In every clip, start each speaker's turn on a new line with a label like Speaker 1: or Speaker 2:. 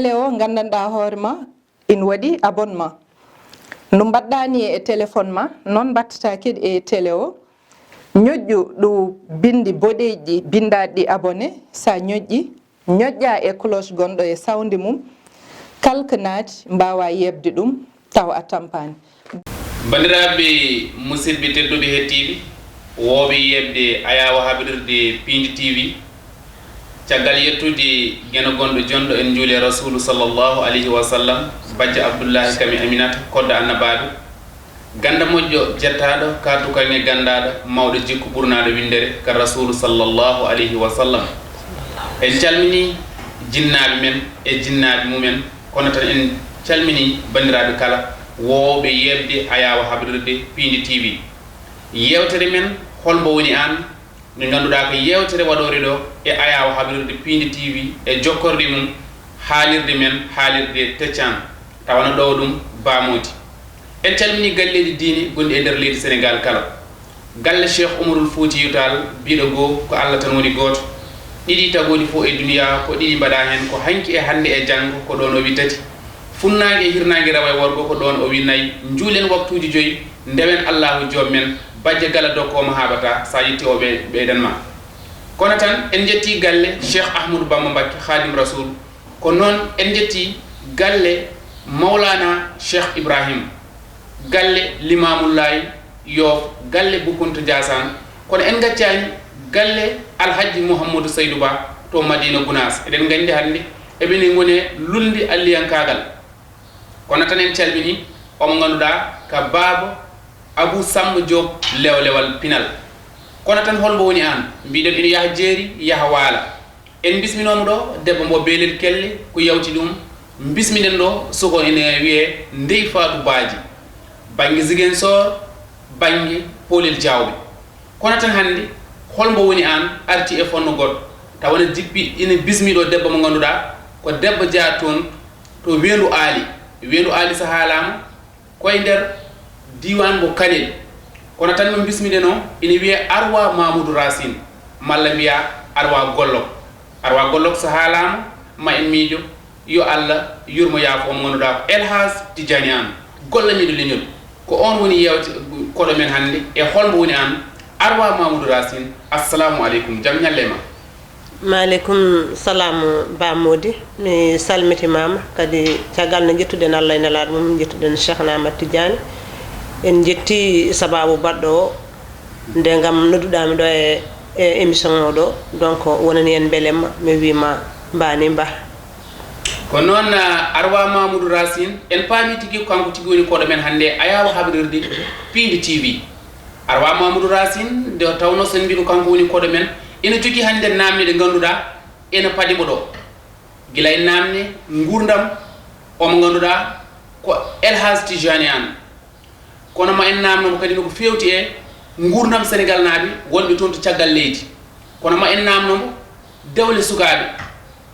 Speaker 1: télé o gandanɗa hoorema in waɗi abonnement no mbaɗɗani e téléphone ma noon mbattata kadi e télé o ñoƴƴu ɗo bindi boɗeji bindaɗi ɗi abonné sa ñoƴƴi ñoƴƴa e cloche gonɗo e sawdi mum kalka naati mbawa yebde ɗum taw a tampani.
Speaker 2: bandiraɓe musidɓe tedduɓe hettiɓe wooɓe yebde ayawa haɓirde Pindi TV caggal yettude gueno gonɗo jonɗo en juule rasulu sallllahu alayhi wa sallam bajja abdoullahi kami aminata kodda annabaɗo ganda moƴƴo jettaɗo ka tukalne gandaɗo mawɗo jikku ɓurnaɗo windere ka rasulu sallllahu alayhi wa sallam en calmini jinnaɓe men e jinnaɓe mumen kono tan en calmini bandiraɓe kala wooɓe yebde ayawa haɓirde Pindi TV yewtere men holmo woni an nde ganduɗa ko yewtere waɗore ɗo e ayawa haɓirde Pindi TV e jokkorde mum haalirde men haalirde teccan tawana ɗo ɗum bamodi en calmini galleji diine gonɗi e nder leydi Sénégal kala galle Cheikh Oumarul Foutiyou Tall biɗo goo ko Allah tan woni goto ɗiɗi tagodi fo e duniya ko ɗiɗi mbaɗa hen ko hanki e hande e janggo ko ɗon o wi tati funnague e hirnague rawa e worgo ko ɗon o wi nayyi juulen waktuji joyyi ndewen Allahu joom men bajje gala dokkoma haɓata sa yetti o ɓeydanma kono tan en jetti galle Cheikh Ahmadou Bamba Mbacké Khadim Rasoul ko noon en jetti galle Mawlana Cheikh Ibrahim galle Limamullahi Yoff galle Boukounta Diassane kono en gaccani galle Alhaji Mouhamadou Saydou Ba to Madina Gounass eɗen gandi hande eɓene gone lulde alliyankagal kono tan en calmini omo ganduɗa ka baaba Abou Samba Diop lewlewal Pinal kono tan holmo woni an mbiɗen ina yaaha jeeri yaaha waala en bisminomo ɗo debbo mbo Belel Kelle ko yawti ɗum bisminen ɗo soko ene wiye Ndey Fatou Badji banggue Ziguinchor banggue Polel Diawɓe kono tan hande holmo woni an arti e fonno goɗɗo tawana jippi ina bismiɗo debbo mo ganduɗa ko debbo jaa toon to Wendu Ali so haalama koye nder diwan mo Kanel kono tan no bismide no ina wiye Arwa Mamoudou Racine malla mbiya Arwa Gollok so haalama ma en miijo yo Allah yurmo yaafo omo ganduɗa ko Elhas Tidiane An gollamiɗo leñol ko on woni yewte koɗo men hande e holmo woni an Arwa Mamoudou Racine assalamu aleykum jaam ñalle ma.
Speaker 3: maaleykum salamu bamodi mi salmitimama kadi caggal no jettuɗen Allah e nelaɗo mum jettuɗen Cheikh Ahmad Tidiane en jetti sababu baɗɗo o nde gam nodduɗami ɗo e émission o ɗo donc wonani en beelemma mi wima mbani mba
Speaker 2: ko noon Arwa Mamoudou Racine en paami tigui kanko tigui woni koɗo men hande ayawa haɓrirde Pindi TV Arwa Mamoudou Racine nde tawno sen mbi ko kanko woni koɗo men ina jogui hande namne ɗe ganduɗa ene paɗimo ɗo guila e namne gurdam omo ganduɗa ko Elhas Tidiane An kono ma en namnomo kadi no ko fewti e gurdam Sénégal naaɓe wonɓe toon to caggal leydi kono ma en namnomo dewle sukaɓe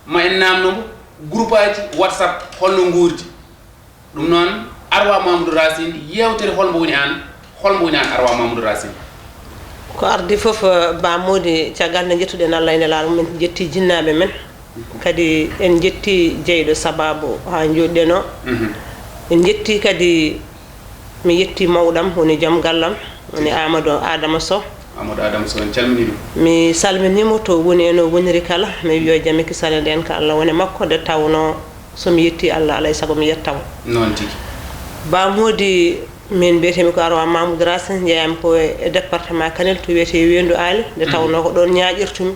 Speaker 2: ma en namnomo groupe aji WhatsApp holno guurdi ɗum noon Arwa Mamoudou Racine yewtere holmo woni an Arwa Mamoudou Racine
Speaker 3: ko ardi foof bamodi caggal nde jettuɗen Allah e nelaɗo mum en jetti jinnaɓe men kadi en jetti jeyɗo sababu ha joɗɗen o en jetti kadi mi yetti mawɗam woni joom gallam woni Amadou Adama Sow
Speaker 2: en calminimo
Speaker 3: mi salminimo to woni eno woniri kala mi wiyo jaam kisale nden ko Allah woni makko nde tawno somi yetti Allah alay saago mi yettamo
Speaker 2: noon tigui
Speaker 3: bamodi min mbiyetemi ko Arwa Mamoudou Racine jeeyami ko e département Kanel to wiyete Wendu Ali nde tawno ko ɗon ñaaƴirtumi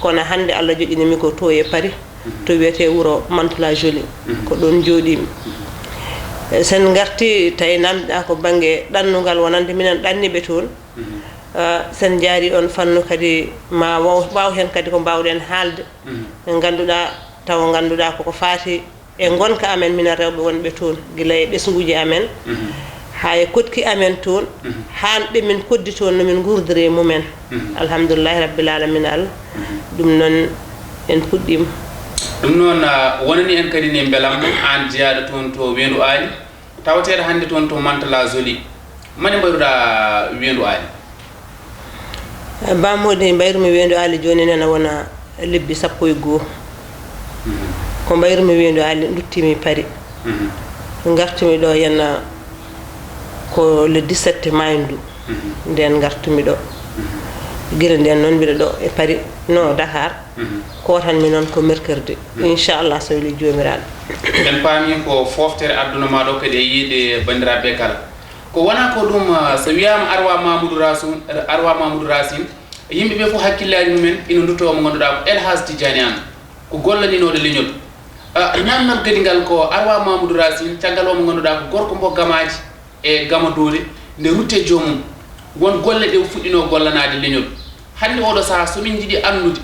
Speaker 3: kono hande Allah joƴinimi ko to e Paris to wiyete wuuro Mantoula Jolie ko ɗon jooɗimi sen garti tawi namdiɗa ko banggue ɗannugal wonande minen ɗanniɓe toon sen jaari on fannu kadi ma waw hen kadi ko mbawɗen haalde ɓe ganduɗa taw ganduɗa koko faati e gonka amen minen rewɓe wonɓe toon guila e ɓesguji amen ha e kotki amen toon hanɓe min koddi toon nomin gurdiri mumen alhamdoulillahi rabbil alamina Allah ɗum noon en puɗɗima
Speaker 2: ɗum noon wonani en kadi ne beelamma an jeyaɗo toon to Wendu Ali tawateɗo hande toon to Mantoula Jolie mane mbayruɗa Wendu Ali
Speaker 3: bamodi mbayrumi Wendu Ali joni nena wona lebbi 11 ko mbayrumi wendu Ali duttimi pari gartumi ɗo yenna ko le 17 maydu nden gartumi ɗo gila nden noon mbiɗa ɗo e Paris no Dakar ko tan mi noon ko mercredi inchallah so weli jomiraɗo
Speaker 2: en paami ko foftere adduna ma ɗo kadi e yiide bandiraɓe kala ko wona ko ɗum so wiyama Arwa Mamadou Racine yimɓe ɓe fof hakkillaji mumen ina dutto mo ganduɗa ko El Hadj Tidiane Anne ko gollaninoɗo leñol namnal kadi ngal ko Arwa Mamadou Racine caggal o mo ganduɗa ko gorko mbo gamaji e gama dole nde rutte jomum won golle ɗe fuɗɗino gollanade leñol hande oɗo saaha somin jiiɗi annude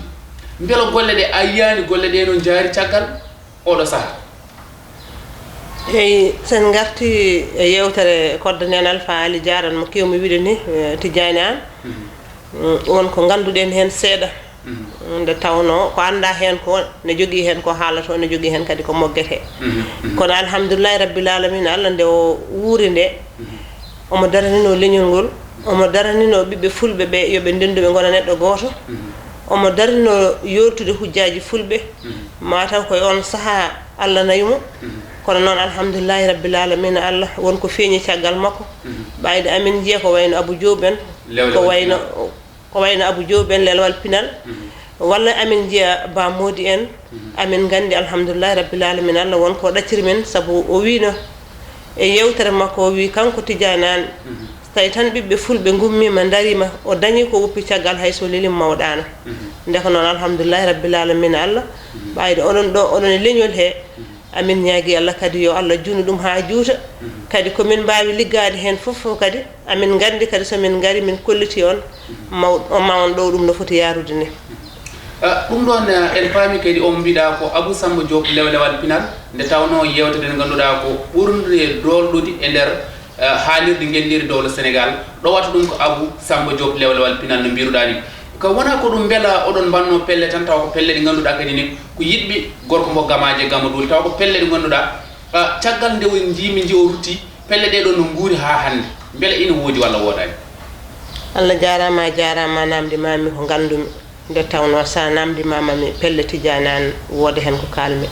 Speaker 2: beelo golle ɗe a yiyani golle ɗe no jaari caggal oɗo saaha
Speaker 3: eyi sen garti e yewtere kodde nen Alpha Ali Diarane mo kewmi wiide ni Tidiane Anne won ko ganduɗen hen seeɗa nde tawno ko anda hen ko ne jogui hen ko haalato ne jogui hen kadi ko moggete kono alhamdulillahi rabbil alamina Allah nde o wuuri nde omo daranino leñol ngol omo daranino ɓiɓɓe fulɓe ɓe yoɓe ndendu ɓe gona neɗɗo goto omo darino yortude hujjaji fulɓe mataw koye on saaha Allah nayimo kono noon alhamdulillahi rabbil alamina Allah wonko feeñi caggal makko ɓayde amin jiiya ko wayno Abou Diop en ko wayno Abou Diop en lelwal pinal walla amin jiiya Ba Modi en amin gandi alhamdulillahi rabbil alamina Allah wonko ɗacciri men saabu o wino e yewtere makko o wi kanko Tidiane Anne tawi tan ɓiɓɓe fulɓe gummima darima o dañi ko woppi caggal hayso lelim mawɗano nde ko noon alhamdulillahi rabbil alamina Allah ɓayde oɗon ɗo oɗon e leñol he amin ñaagui Allah kadi yo Allah junu ɗum ha juuta kadi komin mbawi liggade hen foof kadi amin gandi kadi somin gari min kolliti on mawon ɗo ɗum no foti yarude ni
Speaker 2: ɗum ɗon en paami kadi o mbiɗa ko Abou Samba Diop lewlewal pinal nde tawno yewtede nde ganduɗa ko ɓurde dolɗude e nder haalirde gendiri dowlo Sénégal ɗo wata ɗum ko Abou Samba Diop lewlewal pinal no mbiruɗa ni ko wona ko ɗum beela oɗon mbanno pelle tan taw ko pelle ɗe ganduɗa kadi ni ko yiɗɓe gorko mbo gamaje gama duli taw ko pelle ɗe ganduɗa caggal nde jimi ji o rutti pelle ɗe ɗon no guuri ha hande beela ina woodi walla woodani
Speaker 3: Allah jarama namdi mami ko gandumi nde tawno sa namdi mamami pelle Tidiane Anne wooda hen ko kalmi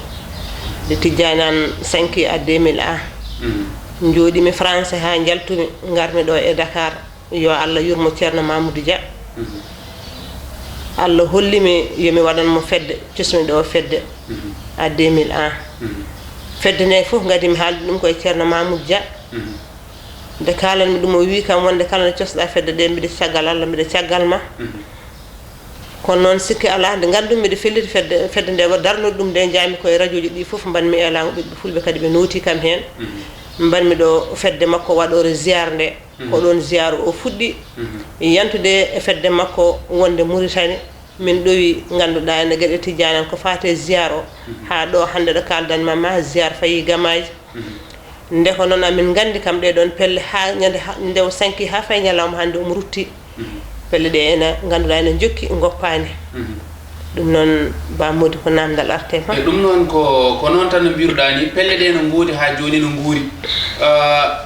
Speaker 3: de Tidiane Anne 5 à 2001 jooɗimi français ha jaltumi garmi ɗo e Dakar yo Allah yurmo ceerno Mamoudou Dia Allah hollimi yomi waɗanmo fedde cusmi ɗo fedde à 2001 fedde nde fof gadimi haalde ɗum koye ceerno Mamoudou Dia nde kalanmi ɗum o wi kam wonde kala nde cosɗa fedde ɗe mbiɗa caggal Allah mbiɗa caggal ma kono noon sikki ala nde gandumi mbiɗa felliti fedde nde darnude ɗum nde jaami koye radio ji ɗi fof mbanmi elago ɓiɓɓe fulɓe kadi ɓe nooti kam hen mbanmi ɗo fedde makko waɗore ziar nde ko ɗon ziar o fuɗɗi yantude e fedde makko wonde Mauritanie min ɗowi ganduɗa ene gueɗe Tidiane Anne ko fate ziar o ha ɗo hande ɗo kaldanma ma ziar fayi gamaji nde ko noon amin gandi kam ɗeɗon pelle ha ñande nde o sanki ha fay ñalawma hande omo rutti pelle ɗe ene ganduɗa ene jokki goppani ɗum noon Ba Modi ko namdal arte ma
Speaker 2: e ɗum noon ko noon tan no mbiruɗa ni pelle ɗe no guuri ha joni no guuri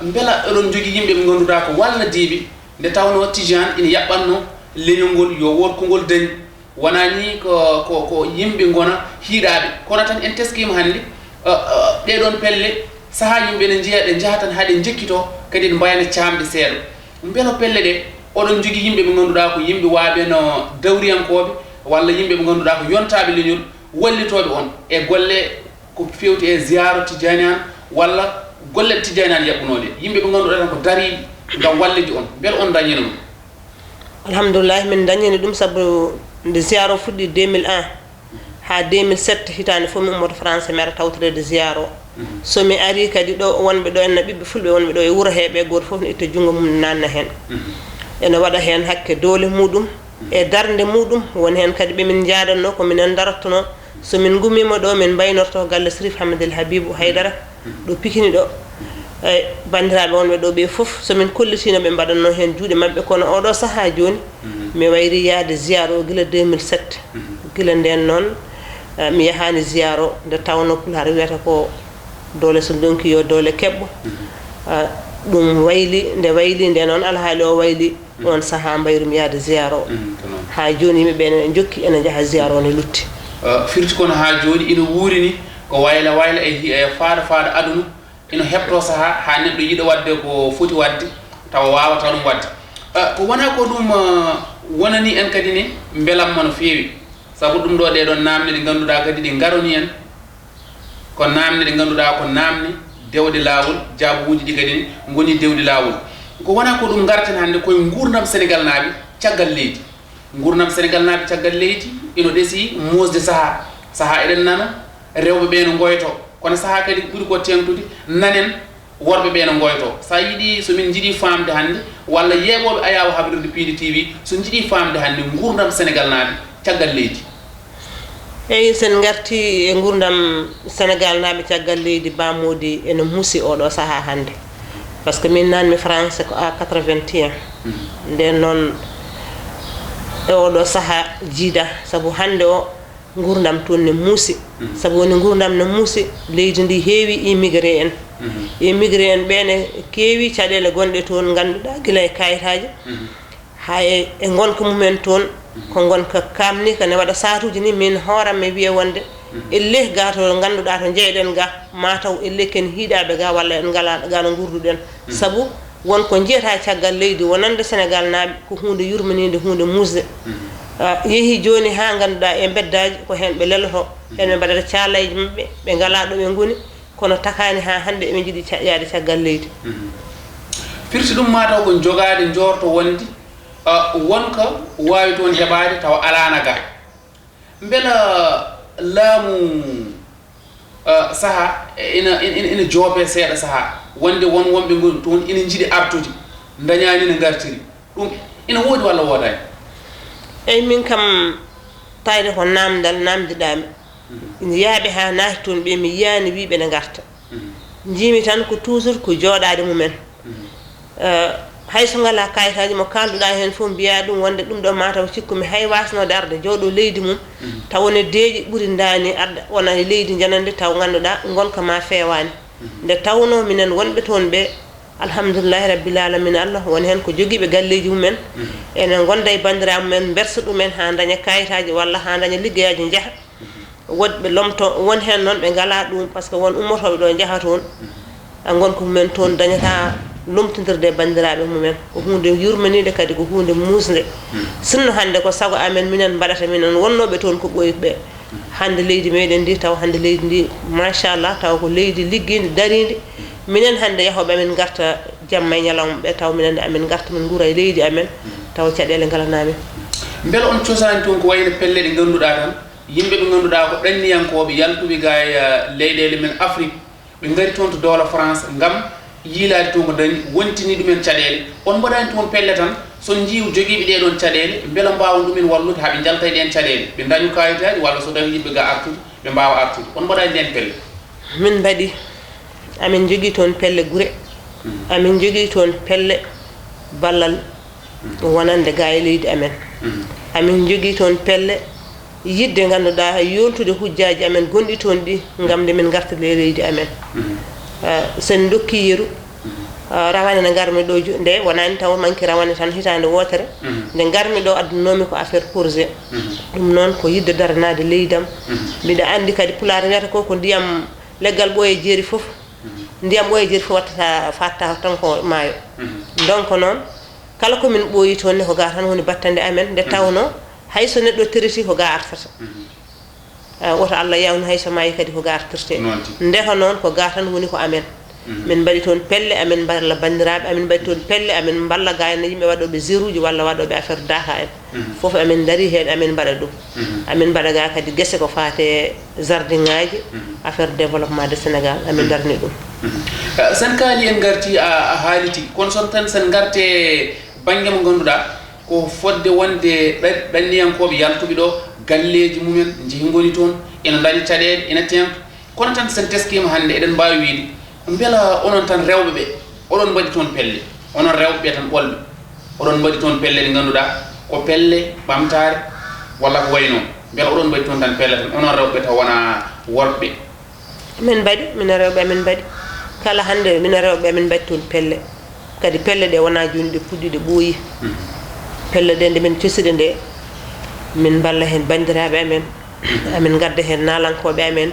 Speaker 2: beela oɗon jogui yimɓe ɓe ganduɗa ko walladiɓe nde tawno Tidiane ina yaɓɓanno leñol ngol yo wood ko ngol dañi wona ni ko yimɓe gona hiiɗaɓe kono tan en teskima hannde ɗeɗon pelle saaha yimɓe ne jeeya ɗe jaha tan haɗe jekkito kadi ɗe mbayna camɗe seeɗa beelo pelle ɗe oɗon jogui yimɓe ɓe ganduɗa ko yimɓe waaɓe no dawriyankoɓe walla yimɓe ɓe ganduɗa ko yontaɓe leñol wallitoɓe on e golle ko fewti e ziyara Tidiane Anne walla golle Tidiane Anne yaɓɓunoɗe yimɓe ɓe ganduɗa tan ko dariɓe ngam wallide on beele on dañino ɗum
Speaker 3: alhamdoulillahi min dañini ɗum saabu nde ziyar o fuɗɗi 2001 ha 2007 hitande fof mi ummoto français mera tawtorede ziyar o somi ari kadi ɗo wonɓe ɗo enna ɓiɓɓe fulɓe wonɓe ɗo e wuuro heɓe goto foof ne itta junggo mum nanna hen ene waɗa hen hakke doole muɗum e darde muɗum woni hen kadi ɓemin jaadanno ko minen darattono somin gummima ɗo min baynorto galle Sérif Hamadel Habibou Haydara ɗo Pikini ɗo e bandiraɓe wonɓe ɗo ɓe foof somin kollitino ɓe mbaɗanno hen juuɗe mabɓe kono oɗo saaha joni mi wayri yaade ziyar o guila 2007 guila nden noon mi yahani ziyar o nde tawno Pulaar wiyata ko doole so donki yo doole keɓɓo ɗum wayli nde wayli nde noon alhaali o wayli on saaha mbayrumi yaade ziyar o ha joni yimɓeɓe ne jokki ene jaaha ziyar o ne lutti
Speaker 2: firti kono ha joni ina wuurini ko wayla wayla e faada aduna ino hepto saha ha neɗɗo yiɗa wadde ko foti wadde tawa wawata ɗum wadde ko wona ko ɗum wonani en kadi ne belamma no feewi sabu ɗum ɗo ɗe ɗon namne ɗe ganduɗa kadi ɗe garoni en ko namne ɗe ganduɗa ko namne dewɗe lawol jaabuuji ɗi kadi goni dewɗe lawol ko wona ko ɗum garten hande koye gurdam Sénégal naaɓe caggal leydi gurdam Sénégal naaɓe caggal leydi ino ɗeesi mosde saha eɗen nana rewɓe ɓe no goyto kono saha kadi ɓuuri ko tengtude nanen worɓe ɓe no goyto sa yiiɗi somin jiiɗi famde hande walla yeeɓoɓe Ayaw Habirde Piidi TV so jiiɗi famde hande gurdam Sénégal naaɓe caggal leydi
Speaker 3: eyyi sen garti e gurdam Sénégal naaɓe caggal leydi bamodi ene muusi oɗo saha hande par ce que min nanmi français ko a 81 nden noon e oɗo saha jiida saabu hande o gurdam toon ne muusi saabu woni gurdam ne muusi leydi ndi heewi immigré en immigré en ɓene keewi caɗele gonɗe toon ganduɗa guila e kayitaji ha e gonka mumen toon ko gonka kamni kane waɗa satuji ni min hooram mi wiya wonde elle ga to ganduɗa to jeyɗen ga mataw elle ken hiiɗaɓe ga walla en ngalaɗo ga no gurduɗen saabu wonko jiyata caggal leydi wonande Sénégal naaɓe ko hunde yurminide hunde musde yeehi joni ha ganduɗa e beddaji ko hen ɓe leloto hen ɓe mbaɗata calayji mabɓe ɓe ngalaɗo ɓe goni kono takani ha hande eɓe jiiɗi yaade caggal leydi
Speaker 2: firti ɗum mataw ko jogade jorto wondi wonka wawi toon heɓade tawa alana ga beela laamu saha ina joobe seeɗa saha wonde won wonɓe goni toon ina jiiɗi artude dañani no gartiri ɗum ina woodi walla woodani
Speaker 3: eyyi min kam tawde ko namdal namdiɗami ina yaaɓe ha naati toon ɓe mi yiyani wiɓe ne garta jiimi tan ko toujours ko jooɗade mumen hayso ngala kayitaji mo kalduɗa hen fof mbiya ɗum wonde ɗum ɗo mataw cikkumi hay wasnode arde jooɗo leydi mum taw ne deeƴi ɓuuri dani arda wona leydi janande taw ganduɗa gonka ma fewani nde tawno minen wonɓe toon ɓe alhamdulillahi rabbil alamina Allah woni hen ko joguiɓe galleji mumen enen gonda e bandiraɓe mumen bersa ɗumen ha daña kayitaji walla ha daña liggeyaji jaaha woɗɓe lomto won hen noon ɓe ngala ɗum par ce que won ummotoɓe ɗo jaaha toon gonka mumen toon dañata lumtodirde bandiraɓe mumen ko hunde yurminide kadi ko hunde musde sinno hande ko sago amen minen mbaɗata minen wonnoɓe toon ko ɓoyi ɓe hande leydi meɗen ndi taw hande leydi ndi machallah taw ko leydi liggindi daridi minen hande yahoɓe amen garta jamma e ñalawma ɓe taw minen amen garta min guura e leydi amen taw caɗele ngalanami
Speaker 2: beele on cosani toon ko wayno pelle ɗe ganduɗa tan yimɓe ɓe ganduɗa ko ɗanniyankoɓe yaltuɓe ga e leyɗele men Afrique ɓe gari toon to doola France ngam yiilade toon ko dañi wontini ɗumen caɗele on mbaɗani toon pelle tan son jiiw joguiɓe ɗeɗon caɗele beela mbawa ɗumen wallude haaɓe jalta e ɗen caɗele ɓe dañu kayitaji walla so tawi yimɓe ga artude ɓe mbawa artude on mbaɗani ɗen pelle
Speaker 3: min mbaɗi amin jogui toon pelle guure amin jogui toon pelle ballal wonande ga e leydi amen amin jogui toon pelle yidde ganduɗa yoltude hujjaji amen gonɗi toon ɗi gam nde min garta le leydi amen sen dokki yeru rawane nde garmi ɗo nde wonani taw manki rawane tan hitande wotere nde garmi ɗo addunomi ko affaire projet ɗum noon ko yidde daranade leydam mbiɗa andi kadi pulaar wiyata ko ndiyam leggal ɓooye jeeri foof ndiyam ɓooye jeeri fof wattata fatta tan ko maayo donc noon kala komin ɓooyi toon ne ko ga tan woni battande amen nde tawno hayso neɗɗo teriti ko ga artata woto Allah yawno hayso maayi kadi ko ga artirte ndeka noon ko ga tan woni ko amen min mbaɗi toon pelle amin mballa bandiraɓe amin mbaɗi toon pelle amin mballa ga en yimɓe waɗoɓe zéruji walla waɗoɓe affaire daka en foof amin daari hen amin mbaɗa ɗum amin mbaɗa ga kadi guesse ko fate jardin ngaji affaire développement de Sénégal amin darni ɗum
Speaker 2: sen kaali en garti a haaliti kono son tan sen garte banggue mo ganduɗa ko fodde wonde ɗanniyankoɓe yaltuɓe ɗo galleji mumen jeehi goni toon ina daña caɗele ina tengto kono tan sen teskima hande eɗen mbawi wiide beela onon tan rewɓe ɓe oɗon mbaɗi toon pelle onon rewɓe ɓe tan ɓolɓe oɗon mbaɗi toon pelle ɗe ganduɗa ko pelle ɓamtare walla ko way noon beela oɗon mbaɗi toon tan pelle tan onon rewɓe taw wona worɓe
Speaker 3: min mbaɗi minen rewɓe amin mbaɗi kala hande minen rewɓe amin mbaɗi toon pelle kadi pelle ɗe wona joni ɗe puɗɗi ɗe ɓooyi pelle ɗe nde min cosiɗe nde min balla hen bandiraɓe amen amin gadda hen nalankoɓe amen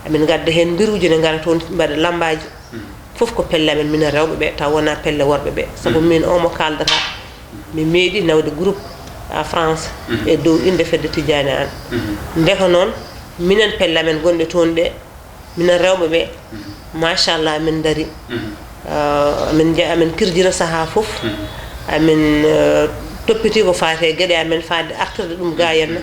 Speaker 3: amin gadda hen biruji ne ngara toon mbaɗa lambaji fof ko pelle amen min rewɓe ɓe taw wona pelle worɓe ɓe sabu min o mo kaldata mi meeɗi nawde groupe à France e dow inde fedde Tidiane an ndeko noon minen pelle amen gonɗe toon ɗe minen rewɓe ɓe machallah amin daari amin kirjira saaha fof amin toppiti ko faate gueɗe amen fadde artirde ɗum ga henna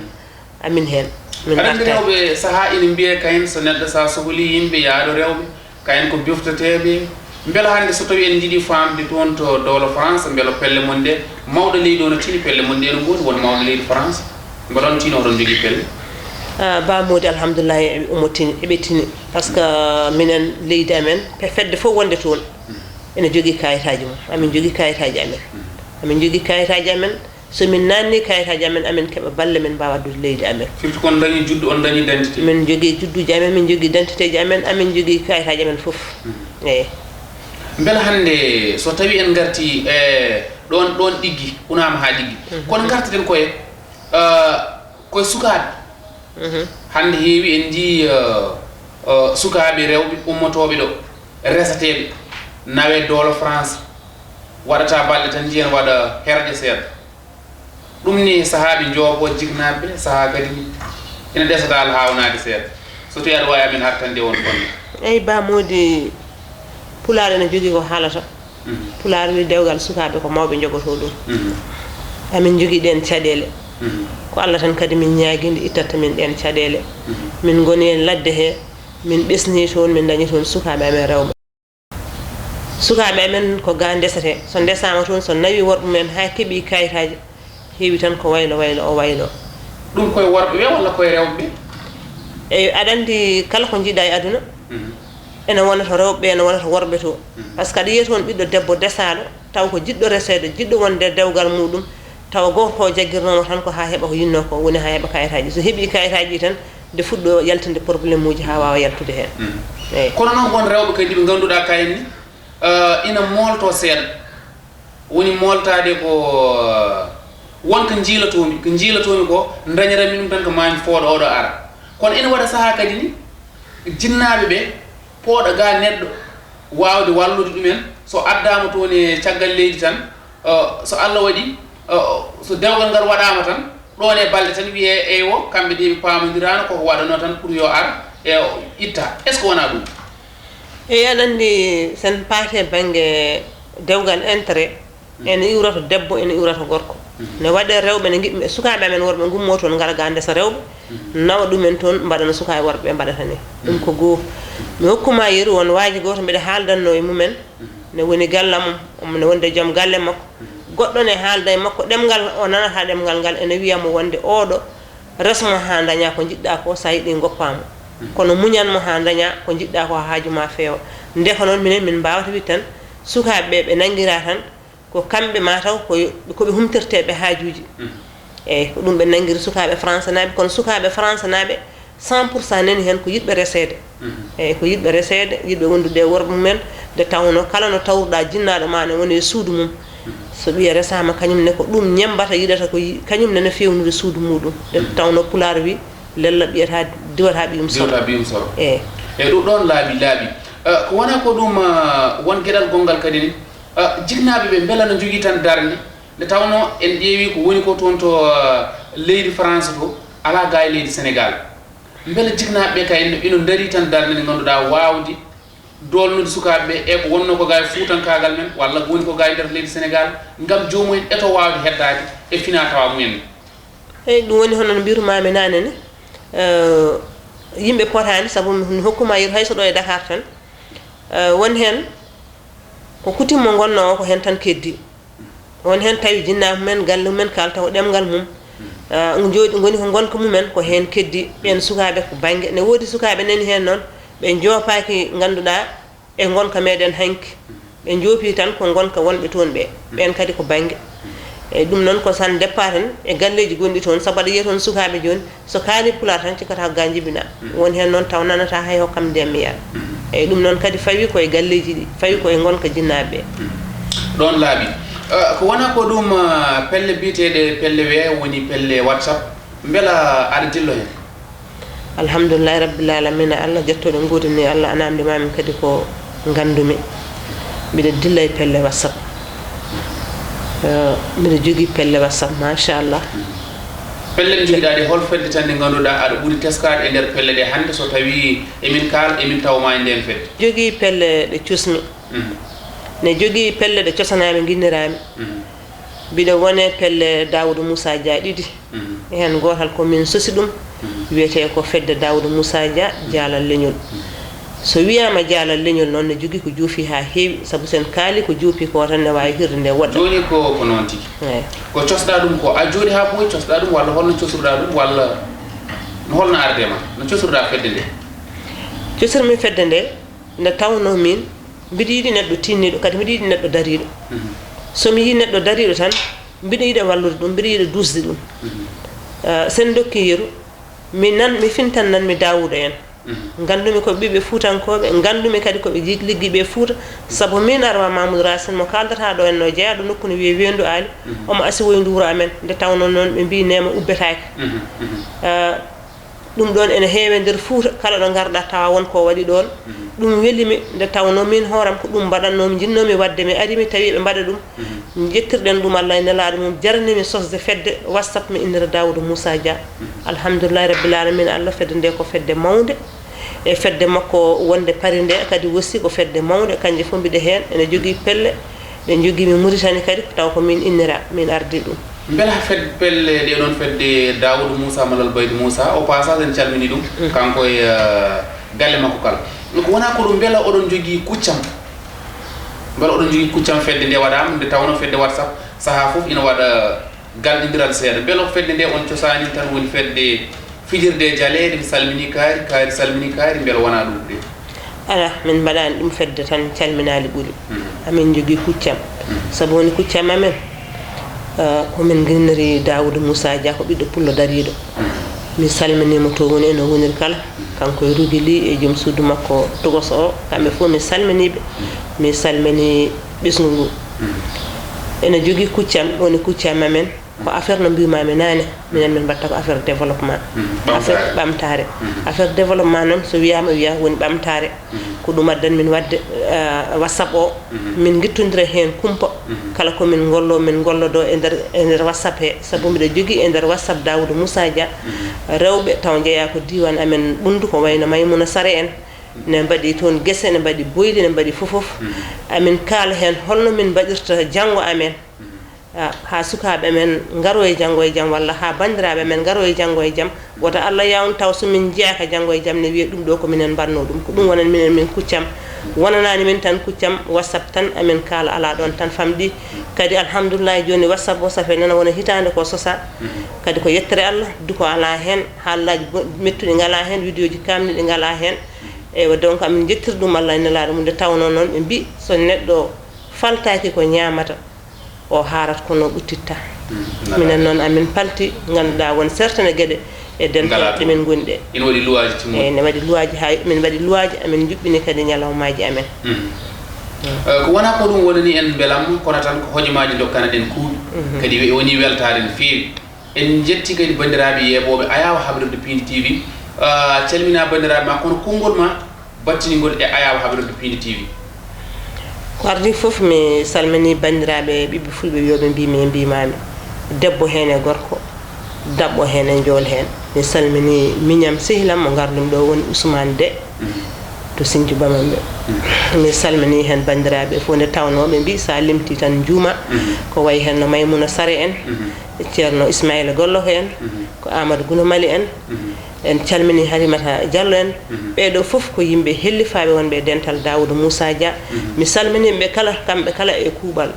Speaker 3: amin hen
Speaker 2: aɗa rewɓe saaha ina mbiye kayen so neɗɗo sa sohli yimɓe yaaɗo rewɓe kayen ko bifteteɓe beela hannde so tawi en jiiɗi famde toon to dowlo France beela pelle mon nde mawɗo leydi o no tini pelle mon nde no gooti won mawɗo leydi France mbaɗa on tino oɗon jogui pelle
Speaker 3: bamodi alhamdoulillahi eɓe umotini eɓe tini par ce que minen leydi amen fedde fof wonde toon ene jogui kayitaji mum amin jogui kayitaji amen amin jogui kayitaji amen somin nanni kayitaji amen amin keeɓa balle men mbawa addude leydi amen
Speaker 2: firti kon dañi juddu on dañi identité
Speaker 3: min jogui judduji amen min jogui identité ji amen amin jogui kayitaji amen foof eyi
Speaker 2: beela hannde so tawi en garti e ɗon ɗiggi unama ha ɗiggi kono gartaten koye sukaɓe hannde heewi en jii sukaɓe rewɓe ummotoɓe ɗo resateɓe nawe dowlo France waɗata balɗe tan jiyen waɗa herƴe seeɗa ɗum ni sahaɓe joobo jignaɓe saaha kadi ina ɗesata ala hawnade seeɗa so tawi aɗa wawi amin hartande on fonne
Speaker 3: eyyi bamodi pulaar ene jogui ko haalata pulaar wi dewgal sukaɓe ko mawɓe jogoto ɗum amin jogui ɗen caɗele ko Allah tan kadi min ñaaguinde ittata min ɗen caɗele min goni en ladde he min ɓesni toon min dañi toon sukaɓe amen rewɓe sukaɓe amen ko ga ndesete so ndesama toon so nawi worɓe men ha keeɓi kayitaji heewi tan ko waylo o waylo
Speaker 2: ɗum koye worɓe ɓe walla koye rewɓe ɓe
Speaker 3: eyyi aɗa andi kala ko jiiɗa e aduna ene wona to rewɓe ene wona to worɓe to par ce que aɗa yiya toon ɓiɗɗo debbo desaɗo taw ko jiɗɗo resede jiɗɗo wonde dewgal muɗum taw goto ko jagguirnomo tan ko ha heeɓa ko yinno ko woni ha heeɓa kayitaji so heeɓi kayitaji tan nde fuɗɗo yaltinde probléme uji ha wawa yaltude hen eyyi
Speaker 2: kono noon won rewɓe kadi ɓe ganduɗa kayen ni ina molto seeɗa woni moltade ko wonko jiilatomi ko dañirami ɗum tan ko mami fooɗo oɗo ara kono ina waɗa saaha kadi ni jinnaɓe ɓe pooɗa ga neɗɗo wawde wallude ɗumen so addama toon e caggal leydi tan so Allah waɗi so dewgal ngal waɗama tan ɗon e balɗe tan wiye eywo kamɓe ɗe ɓe pamodirano koko waɗano tan pour yo ar e itta est ce que wona ɗum
Speaker 3: eyyi aɗa andi sen paate banggue dewgal intérêt ene iwrata debbo ene iwrata gorko ne waɗe rewɓe ne giɗɓe sukaɓe amen worɓe gummo toon gara ga ndesa rewɓe nawa ɗumen toon mbaɗana sukaɓe worɓe ɓe mbaɗata ni ɗum ko goho mi hokkuma yeru won waaji goto mbiɗa haaldanno e mumen ne woni gallam ne wonde joom galle makko goɗɗo ne haalda e makko ɗemgal o nanata ɗemgal ngal ene wiyamo wonde oɗo resmo ha daña ko jiɗɗa ko sa yiiɗi goppamo kono muñanmo ha daña ko jiɗɗa ko haaju ma feewa ndeko noon minen min mbawata wi tan sukaɓe ɓe nanguira tan ko kamɓe mataw koɓe humtirteɓe haajuji eyyi ko ɗum ɓe nanguiri sukaɓe français naɓe kono sukaɓe français naɓe 100% nani hen ko yiɗɓe resede eyyi ko yiɗɓe resede yiɗɓe wondude e worɓe mumen nde tawno kala no tawruɗa jinnaɗo ma ne woni e suudu mum so ɓiye resama kañumne ko ɗum ñembata yiɗata ko kañumne ne fewnude suudu muɗum nde tawno pulaar wi lella ɓiyata diwata ɓiyum soro
Speaker 2: eyyi ɗum ɗon laaɓi ko wona ko ɗum won gueɗal gongal kadi ni jignaɓe ɓe beela no jogui tan darde nde tawno en ƴeewi ko woni ko toon to leydi France to ala ga e leydi Sénégal beela jignaɓe ɓe kay ino daari tan darde nde ganduɗa wawde dolnude sukaɓe ɓe e ko wonno ko ga e fuutankagal men walla ko woni ko ga e nder leydi Sénégal ngam jomumen eto wawde heddade e fina tawa mumen
Speaker 3: eyyi ɗum woni hono no mbirumami nane ne yimɓe potani saabu mi hokkuma yeru hayso ɗo e Dakar tan won hen ko kutimmo gonno o ko hen tan keddi won hen tawi jinnaɓe mumen galle mumen kalta ko ɗemgal mum jooɗi goni ko gonka mumen ko hen keddi ɓen sukaɓe ko banggue ne woodi sukaɓe nani hen noon ɓe joopaki ganduɗa e gonka meɗen hanki ɓe joopi tan ko gonka wonɓe toon ɓe ɓen kadi ko banggue eyyi ɗum noon ko san départ tan e galleji gonɗi toon saabu aɗa yiya toon sukaɓe joni so kaali pulaar tan cikkata ko ga jibina woni hen noon taw nanata hay hokkam ndiyam mi yara eyyi ɗum noon kadi fawi koye galleji ɗi fawi koye gonka jinnaɓe ɓe
Speaker 2: ɗon laaɓi ko wona ko ɗum pelle biyeteɗe pelle weeyo woni pelle WhatsApp beela aɗa dillo hen
Speaker 3: alhamdulillahi rabbil alamin Allah jettoɗo godini Allah anamdi mamin kadi ko gandumi mbiɗa dilla e pelle WhatsApp mbiɗa jogui pelle WhatsApp machallah
Speaker 2: pelle ɗe jogiɗa hol fedde tan nde ganduɗa aɗa ɓuuri teskade e nder pelle ɗe hande so tawi emin kaal emin tawma e nden fedde
Speaker 3: jogui pelle ɗe cusmi ne jogui pelle ɗe cosanami guinnirami mbiɗa wone pelle Daoudou Moussa Dia ɗiɗi hen gotal komin sosi ɗum wiyete ko fedde Daoudou Moussa Dia jaalal leñol so wiyama jaalal leñol noon ne jogui ko juufi ha heewi saabu sen kaali ko juupi ko tan ne wawi hirde nde woɗɗa
Speaker 2: joni ko noon tigui ko cosɗa ɗum ko a jooɗi ha ɓooyi cosɗa ɗum walla holno cosurɗa ɗum walla no holno ardema no cosurɗa fedde nde
Speaker 3: cosirmi fedde nde nde tawno min mbiɗa yiiɗi neɗɗo tinniɗo kadi mbiɗa yiiɗi neɗɗo dariɗo somi yi neɗɗo dariɗo tan mbiɗa yiiɗa wallude ɗum mbiɗa yiiɗa dusde ɗum sen dokki yeru mi fintan nan mi Daoudou en gandumi ko ɓiɓe fuutankoɓe gandumi kadi koɓe ligguiɓe Fouta saabu min Arwa Mamoudou Racine mo kaldata ɗo en no jeeyaɗo nokku no wiye Wendu Ali omo asi woyndu wuuro amen nde tawno noon ɓe mbi nema ubbetake ɗum ɗon ene heewe nder Fouta kala ɗo garɗa tawa wonko waɗi ɗon ɗum welimi nde tawno min hooram ko ɗum mbaɗannomi jinnomi wadde mi ari mi tawi ɓe mbaɗa ɗum jettirɗen ɗum Allah e nelaɗo mum jarnimi sosde fedde WhatsApp mi innira Daoudou Moussa Dia alhamdoulillahi rabbil alamin Allah fedde nde ko fedde mawde e fedde makko wonde pari nde kadi wossi ko fedde mawde kanje fof mbiɗa hen ene jogui pelle ɗe joguimi Mauritanie kadi taw ko min innira min ardi ɗum
Speaker 2: beela fedde pelle ɗe ɗon fedde Daoudou Moussa Malal Baydou Moussa au passage en calmini ɗum kanko e galle makko kala ko wona ko ɗum beela oɗon jogui kuccam beela oɗon jogui kuccam fedde nde waɗama nde tawno fedde WhatsApp saaha foof ina waɗa galɗidiral seeɗa beela fedde nde on cosani tan woni fedde fijirde jaleede mi salmini kaari salmini kaari beela wona ɗum ɗe
Speaker 3: ala min mbaɗani ɗum fedde tan calminali ɓuuri amin jogui kuccam saabu woni kuccam amen komin guinniri Daoudou Moussa Dia ko ɓiɗɗo pullo dariɗo mi salminimo to woni eno woniri kala kanko e Rugili e joom suudu makko Togos o kamɓe fof mi salminiɓe mi salmini ɓesgu ngu ene jogui kuccam woni kuccam amen ko affaire no mbimami nane minen min mbatta ko affaire développement affaire ɓamtare affaire développement noon so wiyama wiya woni ɓamtare ko ɗum addan min wadde WhatsApp o min guittodira hen kumpa kala komin gollodo e nder WhatsApp he saabu mbiɗa jogui e nder WhatsApp Daoudou Moussa Dia rewɓe taw jeeya ko diwan amen ɓundu ko wayno Maymouna Sare en ne mbaɗi toon guese ne mbaɗi boyli ne mbaɗi fofof amin kaala hen holno min mbaɗirta janggo amen ha sukaɓe men garo e janggo e jaam walla ha bandiraɓe men garo e janggo e jaam woto Allah yawno taw somin jeeyaka janggo e jaam ne wiya ɗum ɗo ko minen mbanno ɗum ko ɗum wonan minen min kuccam wonanani min tan kuccam WhatsApp tan amin kaala ala ɗon tan famɗi kadi alhamdoulillahi joni WhatsApp o safe nana wona hitande ko sosa kadi ko yettere Allah duko ala hen haallaji mettuɗi ngala hen vidéo ji kamniɗi ngala hen eywa donc amin jettir ɗum Allah e nelaɗo mum nde tawno noon ɓe mbi so neɗɗo faltaki ko ñamata o haarat kono ɓuttitta minen noon amin palti ganduɗa won certaine gueɗe e dental ɗemin goni ɗe
Speaker 2: ina waɗi luwaji timmuɗi
Speaker 3: eyyi ne waɗi luwaji ha min waɗi luwaji amin juɓɓini kadi ñalawmaji amen
Speaker 2: ko wona ko ɗum wonani en beelam kono tan ko hojomaji dokkana ɗen kuuɓi kadi woni weltare no feewi en jetti kadi bandiraɓe yeɓoɓe Ayawa Habirde Pindi TV calmina bandiraɓe ma kono konngol ma battinigol e Ayawa Habirde Pindi TV
Speaker 3: ko ardi fof mi salmini bandiraɓe ɓiɓɓe fulɓe wiyoɓe mbimi e mbimami debbo hen e gorko dabɓo hen e jool hen mi salmini miñam sehilam mo gardum ɗo woni Ousmane Dé to Sinthiou Bamambé mi salmini hen bandiraɓe fof nde tawnoɓe mbi sa limti tan juuma ko wayi hen no Maymouna Sare en ceerno Ismaïla Gollo en ko Amadou Gounomali en en calmini Halimata Diallo en ɓeɗo fof ko yimɓe hellifaɓe wonɓe dental Daoudou Moussa Dia mi salminiɓe kala kamɓe kala e kuuɓal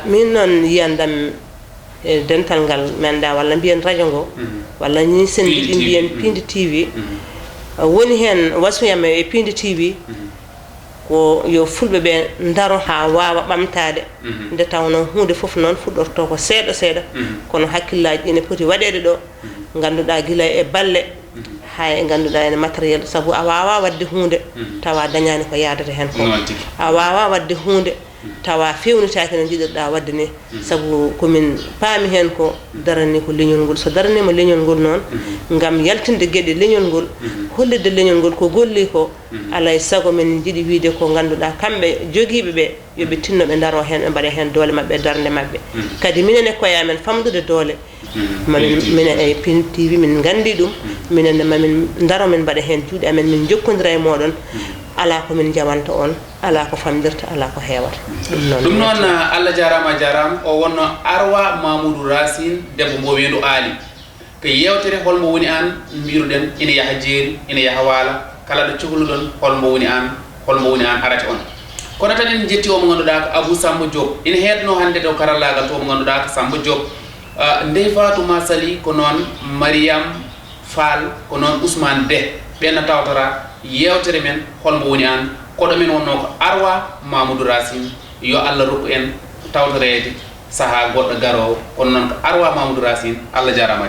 Speaker 3: min noon yiyandam e dental ngal mi anda walla mbiyen radio ngo walla ni sen jiɗi mbiyen Pindi TV woni hen wasiyam e Pindi TV ko yo fulɓe ɓe daro ha wawa ɓamtade nde tawno hunde foof noon fuɗɗorto ko seeɗa seeɗa kono hakkillaji ine poti waɗede ɗo ganduɗa guila e balle hay ganduɗa ene matériel saabu a wawa wadde hunde tawa dañani ko yadata hen ko a wawa wadde hunde tawa fewnitaki no jiɗirɗa wadde ni sabu komin paami hen ko darani ko leñol ngol so daranima leñol ngol noon ngam yaltinde gueɗe leñol ngol hollide leñol ngol ko golli ko alay sago min jiiɗi wiide ko ganduɗa kamɓe joguiɓe ɓe yoɓe tinno ɓe daro hen ɓe mbaɗa hen doole mabɓe darde mabɓe kadi minen e koyamen famdude doole minen e Pin TV min gandi ɗum minen mamin daro min mbaɗa hen juuɗe amen min jokkodira e moɗon ala ko min jamanta on ala ko famdirta ala ko heewata
Speaker 2: ɗum noon Allah jarama o wonno Arwa Mamoudou Racine debbo mbo wendu aali ko yewtere holmo woni an mbiruɗen ina yaha jeeri ina yaha waala kala ɗo cohluɗon holmo woni an arate on kono tan en jetti omo ganduɗa ko Abou Samba Diop ina heedno hande ɗo karallagal to mo ganduɗa ko Samba Diop Ndeye Fatou Massaly ko noon Mariam Fall ko noon Ousmane De ɓenna tawtora yewtere men holmo woni an koɗo men wonno ko Arwa Mamoudou Racine yo Allah rokku en tawtorede saaha goɗɗo garowo kono noon ko Arwa Mamoudou Racine Allah jarama